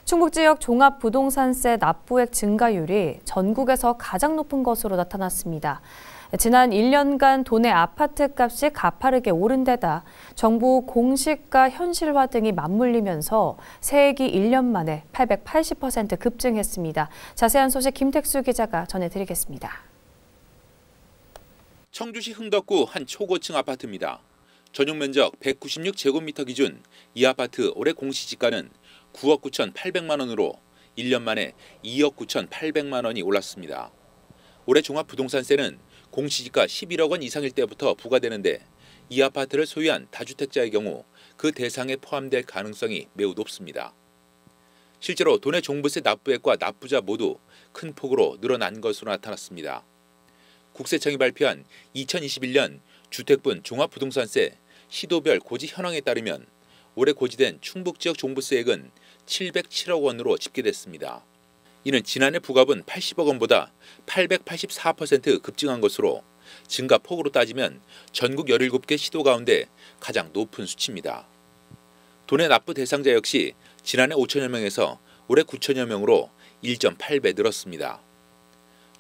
충북 지역 종합부동산세 납부액 증가율이 전국에서 가장 높은 것으로 나타났습니다. 지난 1년간 도내 아파트 값이 가파르게 오른 데다 정부 공시가 현실화 등이 맞물리면서 세액이 1년 만에 880% 급증했습니다. 자세한 소식 김택수 기자가 전해드리겠습니다. 청주시 흥덕구 한 초고층 아파트입니다. 전용 면적 196제곱미터 기준 이 아파트 올해 공시지가는 9억 9,800만 원으로 1년 만에 2억 9,800만 원이 올랐습니다. 올해 종합부동산세는 공시지가 11억 원 이상일 때부터 부과되는데 이 아파트를 소유한 다주택자의 경우 그 대상에 포함될 가능성이 매우 높습니다. 실제로 도내 종부세 납부액과 납부자 모두 큰 폭으로 늘어난 것으로 나타났습니다. 국세청이 발표한 2021년 주택분 종합부동산세 시도별 고지 현황에 따르면 올해 고지된 충북 지역 종부세액은 707억 원으로 집계됐습니다. 이는 지난해 부과분 80억 원보다 884% 급증한 것으로 증가폭으로 따지면 전국 17개 시도 가운데 가장 높은 수치입니다. 도내 납부 대상자 역시 지난해 5천여 명에서 올해 9천여 명으로 1.8배 늘었습니다.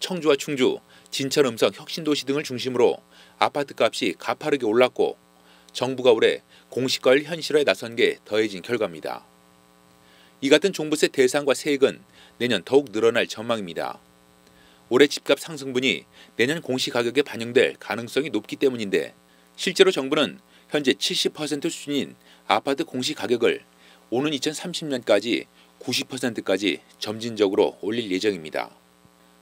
청주와 충주, 진천, 음성, 혁신도시 등을 중심으로 아파트값이 가파르게 올랐고 정부가 올해 공시가율 현실화에 나선 게 더해진 결과입니다. 이 같은 종부세 대상과 세액은 내년 더욱 늘어날 전망입니다. 올해 집값 상승분이 내년 공시가격에 반영될 가능성이 높기 때문인데 실제로 정부는 현재 70% 수준인 아파트 공시가격을 오는 2030년까지 90%까지 점진적으로 올릴 예정입니다.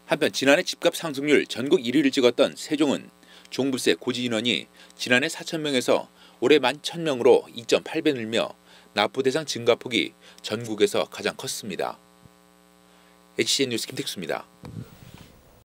한편 지난해 집값 상승률 전국 1위를 찍었던 세종은 종부세 고지 인원이 지난해 4,000명에서 올해 11,000명으로 2.8배 늘며 납부 대상 증가폭이 전국에서 가장 컸습니다. HCN 뉴스 김택수입니다.